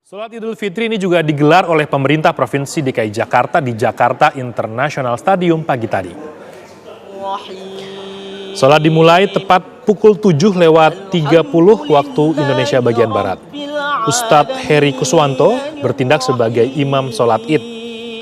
Sholat Idul Fitri ini juga digelar oleh pemerintah Provinsi DKI Jakarta di Jakarta International Stadium pagi tadi. Sholat dimulai tepat pukul 7:30 waktu Indonesia bagian Barat. Ustadz Heri Kuswanto bertindak sebagai imam sholat Id.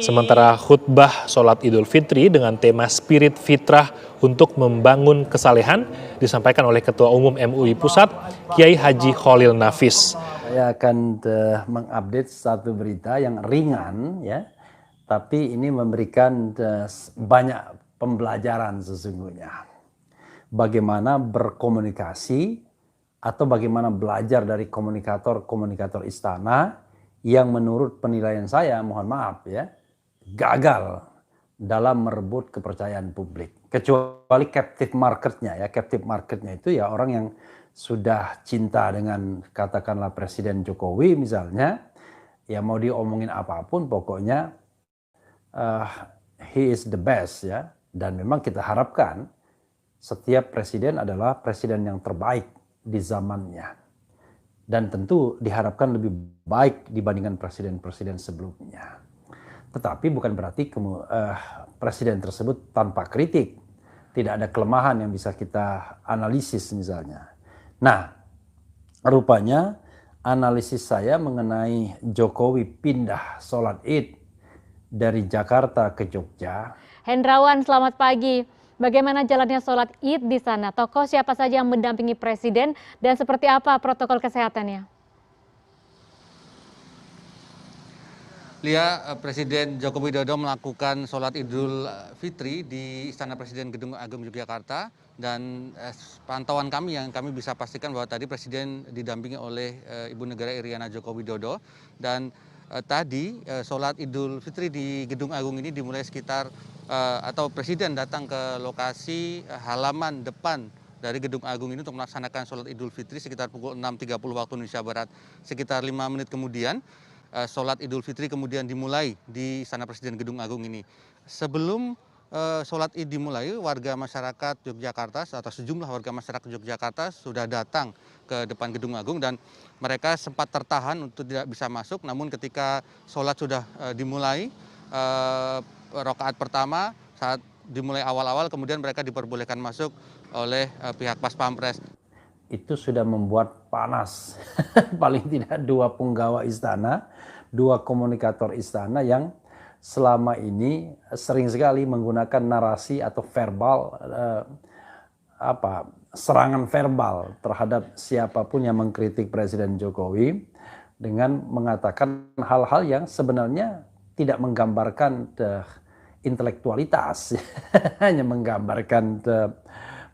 Sementara khutbah sholat Idul Fitri dengan tema Spirit Fitrah untuk membangun kesalehan disampaikan oleh Ketua Umum MUI Pusat, Kiai Haji Kholil Nafis. Saya akan mengupdate satu berita yang ringan ya, tapi ini memberikan banyak pembelajaran sesungguhnya. Bagaimana berkomunikasi atau bagaimana belajar dari komunikator-komunikator istana yang menurut penilaian saya, mohon maaf ya, gagal dalam merebut kepercayaan publik. Kecuali captive marketnya ya, captive marketnya itu ya orang yang sudah cinta dengan katakanlah Presiden Jokowi misalnya, ya mau diomongin apapun pokoknya he is the best ya. Dan memang kita harapkan setiap presiden adalah presiden yang terbaik di zamannya. Dan tentu diharapkan lebih baik dibandingkan presiden-presiden sebelumnya. Tetapi bukan berarti presiden tersebut tanpa kritik. Tidak ada kelemahan yang bisa kita analisis misalnya. Nah, rupanya analisis saya mengenai Jokowi pindah sholat Id dari Jakarta ke Jogja. Hendrawan, selamat pagi. Bagaimana jalannya sholat Id di sana? Tokoh siapa saja yang mendampingi Presiden dan seperti apa protokol kesehatannya? Lia, Presiden Joko Widodo melakukan sholat Idul Fitri di Istana Presiden Gedung Agung Yogyakarta, dan pantauan kami yang kami bisa pastikan bahwa tadi Presiden didampingi oleh Ibu Negara Iriana Joko Widodo, dan tadi sholat Idul Fitri di Gedung Agung ini dimulai sekitar atau Presiden datang ke lokasi halaman depan dari Gedung Agung ini untuk melaksanakan sholat Idul Fitri sekitar pukul 6.30 waktu Indonesia Barat. Sekitar 5 menit kemudian sholat Idul Fitri kemudian dimulai di Istana Presiden Gedung Agung ini. Sebelum sholat Id dimulai, warga masyarakat Yogyakarta atau sejumlah warga masyarakat Yogyakarta sudah datang ke depan Gedung Agung, dan mereka sempat tertahan untuk tidak bisa masuk. Namun ketika sholat sudah dimulai, rakaat pertama saat dimulai awal-awal, kemudian mereka diperbolehkan masuk oleh pihak Pas Pampres. Itu sudah membuat panas paling tidak dua punggawa istana, dua komunikator istana yang selama ini sering sekali menggunakan narasi atau verbal serangan verbal terhadap siapapun yang mengkritik Presiden Jokowi dengan mengatakan hal-hal yang sebenarnya tidak menggambarkan intelektualitas, hanya menggambarkan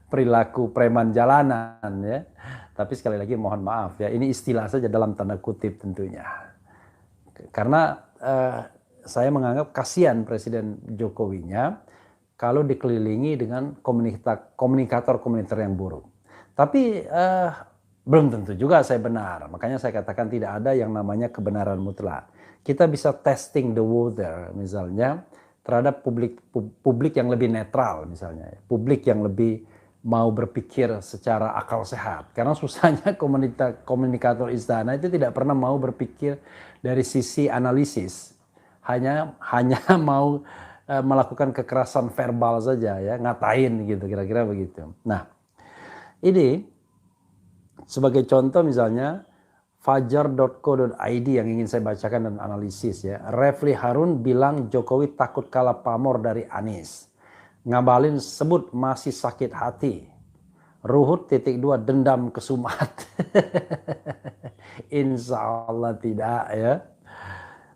perilaku preman jalanan ya. Tapi sekali lagi mohon maaf ya, ini istilah saja dalam tanda kutip tentunya. Karena saya menganggap kasihan Presiden Jokowinya kalau dikelilingi dengan komunikator-komunikator yang buruk. Tapi belum tentu juga saya benar. Makanya saya katakan tidak ada yang namanya kebenaran mutlak. Kita bisa testing the water misalnya terhadap publik yang lebih netral misalnya, publik yang lebih mau berpikir secara akal sehat. Karena susahnya komunikator istana itu tidak pernah mau berpikir dari sisi analisis. Hanya mau melakukan kekerasan verbal saja ya, ngatain gitu, kira-kira begitu. Nah, ini sebagai contoh misalnya fajar.co.id yang ingin saya bacakan dan analisis ya. Refli Harun bilang Jokowi takut kalah pamor dari Anies. Ngabalin sebut masih sakit hati. Ruhut .2 dendam ke Sumat. Insya Allah tidak ya.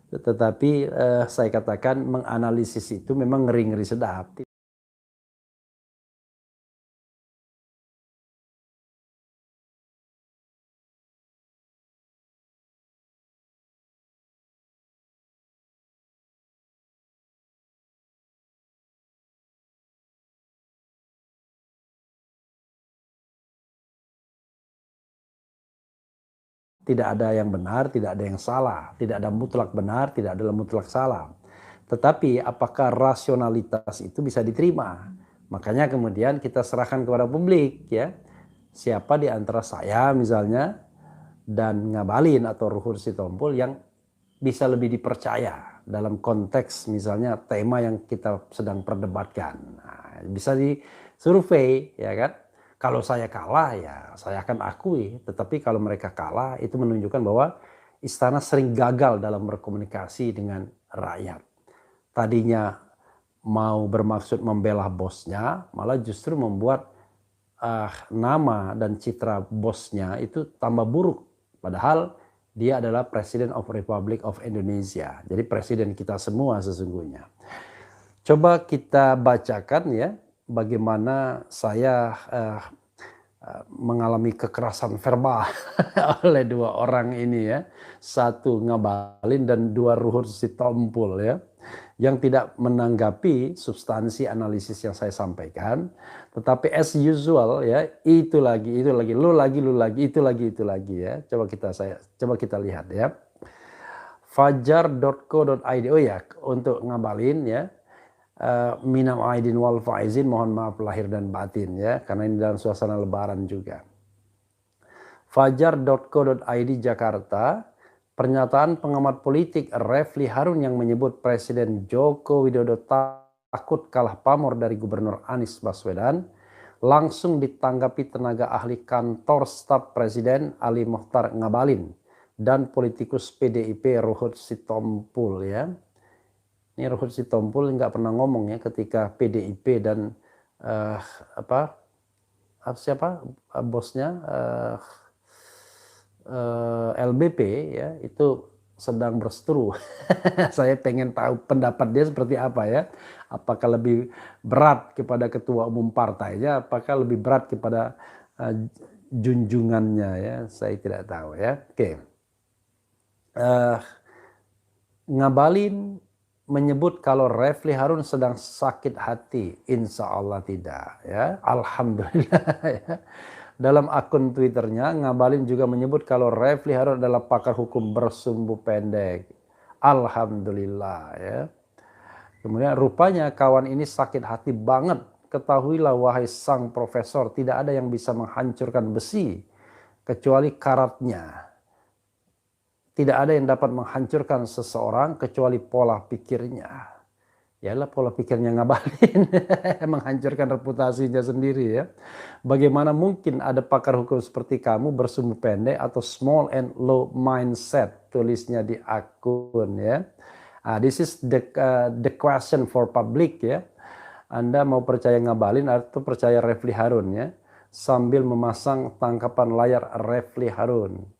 Tetapi saya katakan menganalisis itu memang ngeri-ngeri sedap. Tidak ada yang benar, tidak ada yang salah. Tidak ada mutlak benar, tidak ada mutlak salah. Tetapi apakah rasionalitas itu bisa diterima? Makanya kemudian kita serahkan kepada publik ya. Siapa di antara saya misalnya dan Ngabalin atau Ruhut Sitompul yang bisa lebih dipercaya dalam konteks misalnya tema yang kita sedang perdebatkan. Nah, bisa disurvei, ya kan? Kalau saya kalah ya saya akan akui, tetapi kalau mereka kalah itu menunjukkan bahwa istana sering gagal dalam berkomunikasi dengan rakyat. Tadinya mau bermaksud membela bosnya, malah justru membuat nama dan citra bosnya itu tambah buruk. Padahal dia adalah President of Republic of Indonesia. Jadi presiden kita semua sesungguhnya. Coba kita bacakan ya bagaimana saya mengalami kekerasan verbal oleh dua orang ini ya. Satu Ngabalin dan dua Ruhut Sitompul ya. Yang tidak menanggapi substansi analisis yang saya sampaikan. Tetapi as usual ya, itu lagi, lu lagi, itu lagi ya. Coba kita lihat ya. Fajar.co.id, oh ya untuk Ngabalin ya. Minal aidin wal faizin, mohon maaf lahir dan batin ya, karena ini dalam suasana lebaran juga. Fajar.co.id Jakarta, pernyataan pengamat politik Refli Harun yang menyebut Presiden Joko Widodo takut kalah pamor dari Gubernur Anies Baswedan langsung ditanggapi tenaga ahli kantor staf Presiden Ali Mokhtar Ngabalin dan politikus PDIP Ruhut Sitompul ya. Ini Ruhut Sitompul nggak pernah ngomong ya ketika PDIP dan siapa bosnya LBP ya itu sedang berseteru. Saya pengen tahu pendapat dia seperti apa ya. Apakah lebih berat kepada ketua umum partainya, apakah lebih berat kepada junjungannya ya. Saya tidak tahu ya. Oke. Ngabalin menyebut kalau Refli Harun sedang sakit hati, insya Allah tidak ya, alhamdulillah ya. Dalam akun Twitternya Ngabalin juga menyebut kalau Refli Harun adalah pakar hukum bersumbu pendek, alhamdulillah ya. Kemudian rupanya kawan ini sakit hati banget, ketahuilah wahai sang profesor, tidak ada yang bisa menghancurkan besi kecuali karatnya. Tidak ada yang dapat menghancurkan seseorang kecuali pola pikirnya. Yalah pola pikirnya Ngabalin menghancurkan reputasinya sendiri ya. Bagaimana mungkin ada pakar hukum seperti kamu bersumbu pendek atau small and low mindset, tulisnya di akun ya. This is the question for public ya. Anda mau percaya Ngabalin atau percaya Refli Harun ya, sambil memasang tangkapan layar Refli Harun.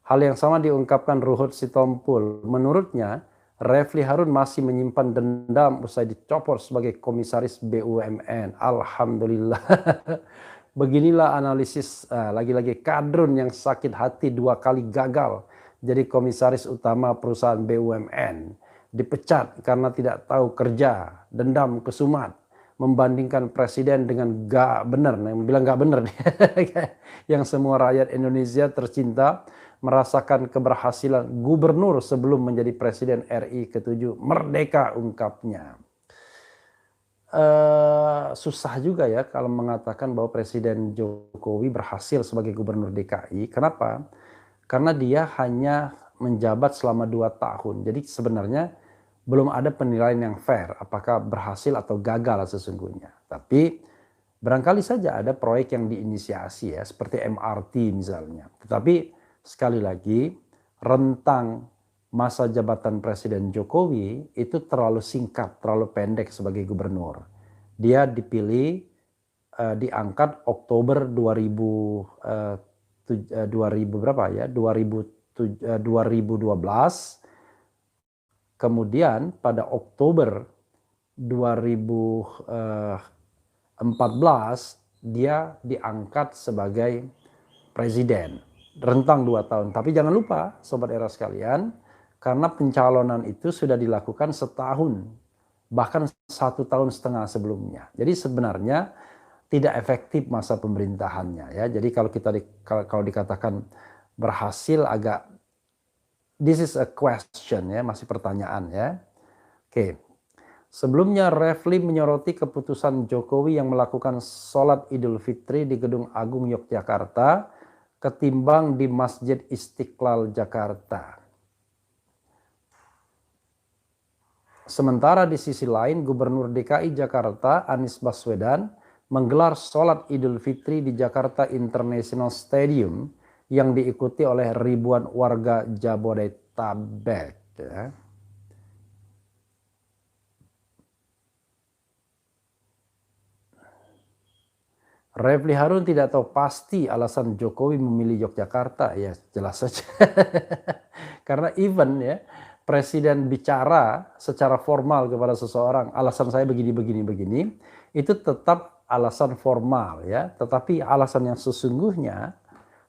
Hal yang sama diungkapkan Ruhut Sitompul. Menurutnya, Refli Harun masih menyimpan dendam usai dicopot sebagai komisaris BUMN. Alhamdulillah. Beginilah analisis lagi-lagi kadrun yang sakit hati 2 kali gagal jadi komisaris utama perusahaan BUMN. Dipecat karena tidak tahu kerja, dendam kesumat. Membandingkan presiden dengan gak benar, yang bilang gak benar. Yang semua rakyat Indonesia tercinta merasakan keberhasilan gubernur sebelum menjadi presiden RI ke-7 merdeka, ungkapnya. Susah juga ya kalau mengatakan bahwa Presiden Jokowi berhasil sebagai gubernur DKI. Kenapa? Karena dia hanya menjabat selama 2 tahun. Jadi sebenarnya belum ada penilaian yang fair apakah berhasil atau gagal sesungguhnya. Tapi barangkali saja ada proyek yang diinisiasi ya, seperti MRT misalnya. Tetapi sekali lagi, rentang masa jabatan Presiden Jokowi itu terlalu singkat, terlalu pendek sebagai gubernur. Dia dipilih, diangkat Oktober 2012, kemudian pada Oktober 2014 dia diangkat sebagai presiden. Rentang 2 tahun. Tapi jangan lupa Sobat Era sekalian, karena pencalonan itu sudah dilakukan setahun, bahkan 1,5 tahun sebelumnya. Jadi sebenarnya tidak efektif masa pemerintahannya ya. Jadi kalau dikatakan berhasil agak, this is a question ya, masih pertanyaan ya. Oke. Sebelumnya Refli menyoroti keputusan Jokowi yang melakukan sholat Idul Fitri di Gedung Agung Yogyakarta ketimbang di Masjid Istiqlal Jakarta. Sementara di sisi lain, Gubernur DKI Jakarta Anies Baswedan menggelar sholat Idul Fitri di Jakarta International Stadium yang diikuti oleh ribuan warga Jabodetabek. Ya. Refli Harun tidak tahu pasti alasan Jokowi memilih Yogyakarta, ya jelas saja. Karena even ya, Presiden bicara secara formal kepada seseorang, alasan saya begini, itu tetap alasan formal ya, tetapi alasan yang sesungguhnya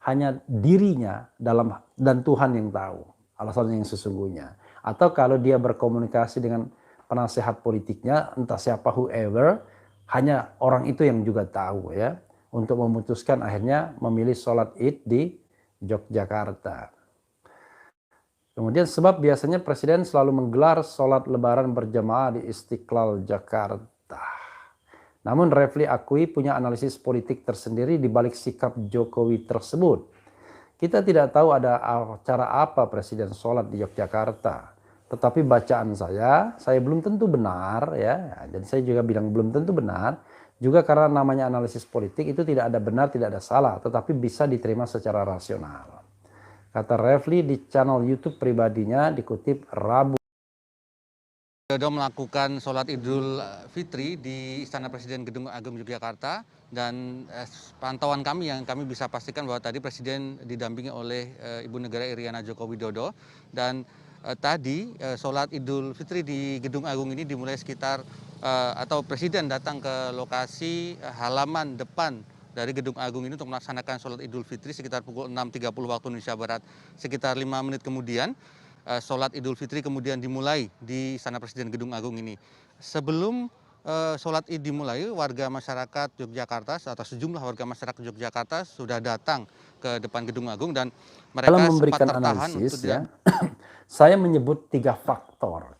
hanya dirinya dan Tuhan yang tahu alasan yang sesungguhnya. Atau kalau dia berkomunikasi dengan penasehat politiknya, entah siapa whoever, hanya orang itu yang juga tahu ya, untuk memutuskan akhirnya memilih sholat Id di Yogyakarta. Kemudian sebab biasanya Presiden selalu menggelar sholat lebaran berjamaah di Istiqlal Jakarta. Namun Refli akui punya analisis politik tersendiri di balik sikap Jokowi tersebut. Kita tidak tahu ada cara apa Presiden sholat di Yogyakarta. Tetapi bacaan saya belum tentu benar ya. Jadi saya juga bilang belum tentu benar. Juga karena namanya analisis politik itu tidak ada benar, tidak ada salah. Tetapi bisa diterima secara rasional. Kata Refli di channel YouTube pribadinya dikutip Rabu. Widodo melakukan sholat Idul Fitri di Istana Presiden Gedung Agung Yogyakarta dan pantauan kami yang kami bisa pastikan bahwa tadi Presiden didampingi oleh Ibu Negara Iriana Joko Widodo dan tadi sholat Idul Fitri di Gedung Agung ini dimulai sekitar atau Presiden datang ke lokasi halaman depan dari Gedung Agung ini untuk melaksanakan sholat Idul Fitri sekitar pukul 6.30 waktu Indonesia Barat. Sekitar 5 menit kemudian, sholat Idul Fitri kemudian dimulai di Istana Presiden Gedung Agung ini. Sebelum sholat Id dimulai, warga masyarakat Yogyakarta atau sejumlah warga masyarakat Yogyakarta sudah datang ke depan Gedung Agung dan mereka dalam memberikan sempat tertahan analisis untuk ya, saya menyebut 3 faktor.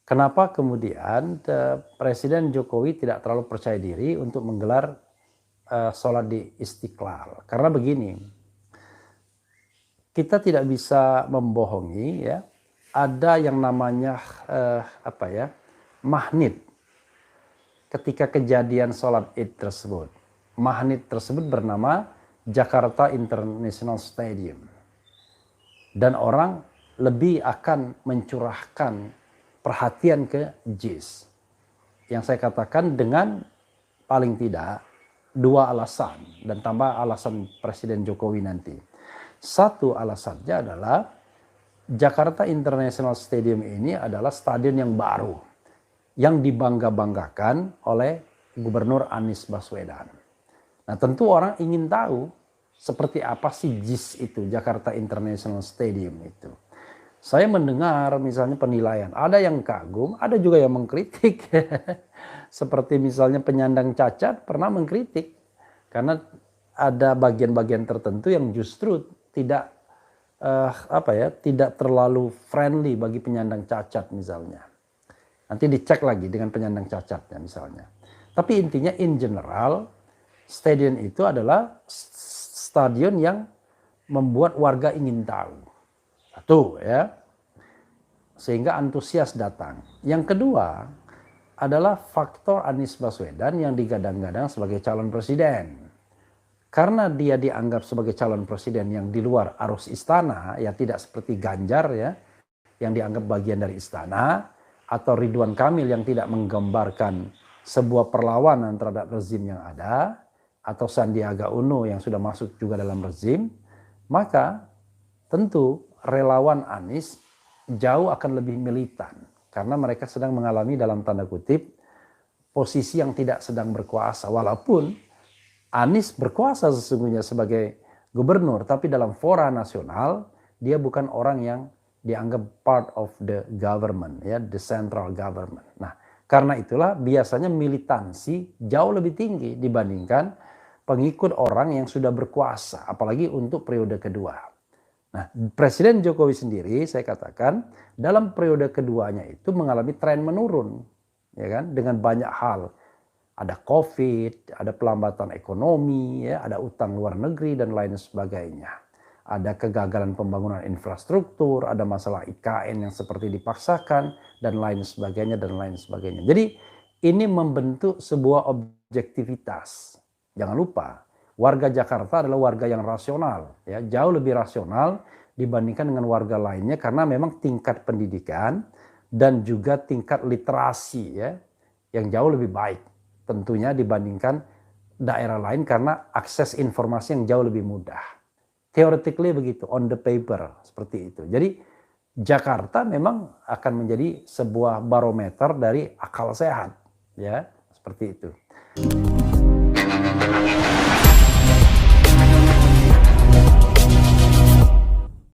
Kenapa kemudian Presiden Jokowi tidak terlalu percaya diri untuk menggelar sholat di Istiqlal. Karena begini, kita tidak bisa membohongi ya, ada yang namanya magnet ketika kejadian sholat Id tersebut. Magnet tersebut bernama Jakarta International Stadium. Dan orang lebih akan mencurahkan perhatian ke JIS. Yang saya katakan dengan paling tidak 2 alasan dan tambah alasan Presiden Jokowi nanti. Satu alasannya adalah Jakarta International Stadium ini adalah stadion yang baru yang dibangga-banggakan oleh Gubernur Anies Baswedan. Nah, tentu orang ingin tahu seperti apa sih JIS itu, Jakarta International Stadium itu. Saya mendengar misalnya penilaian, ada yang kagum, ada juga yang mengkritik. Seperti misalnya penyandang cacat pernah mengkritik karena ada bagian-bagian tertentu yang justru tidak tidak terlalu friendly bagi penyandang cacat misalnya. Nanti dicek lagi dengan penyandang cacatnya misalnya. Tapi intinya in general stadion itu adalah stadion yang membuat warga ingin tahu. Satu ya. Sehingga antusias datang. Yang kedua adalah faktor Anies Baswedan yang digadang-gadang sebagai calon presiden. Karena dia dianggap sebagai calon presiden yang di luar arus istana, ya tidak seperti Ganjar ya, yang dianggap bagian dari istana, atau Ridwan Kamil yang tidak menggambarkan sebuah perlawanan terhadap rezim yang ada, atau Sandiaga Uno yang sudah masuk juga dalam rezim, maka tentu relawan Anies jauh akan lebih militan karena mereka sedang mengalami dalam tanda kutip posisi yang tidak sedang berkuasa, walaupun Anies berkuasa sesungguhnya sebagai gubernur, tapi dalam fora nasional dia bukan orang yang dianggap part of the government ya, the central government. Nah, karena itulah biasanya militansi jauh lebih tinggi dibandingkan pengikut orang yang sudah berkuasa, apalagi untuk periode kedua. Nah, Presiden Jokowi sendiri saya katakan dalam periode keduanya itu mengalami tren menurun, ya kan, dengan banyak hal. ada COVID, ada pelambatan ekonomi, ya, ada utang luar negeri dan lain sebagainya. Ada kegagalan pembangunan infrastruktur, ada masalah IKN yang seperti dipaksakan dan lain sebagainya dan lain sebagainya. Jadi ini membentuk sebuah objektivitas. Jangan lupa, warga Jakarta adalah warga yang rasional, ya, jauh lebih rasional dibandingkan dengan warga lainnya karena memang tingkat pendidikan dan juga tingkat literasi, ya, yang jauh lebih baik tentunya dibandingkan daerah lain karena akses informasi yang jauh lebih mudah. Theoretically begitu, on the paper seperti itu. Jadi Jakarta memang akan menjadi sebuah barometer dari akal sehat, ya, seperti itu.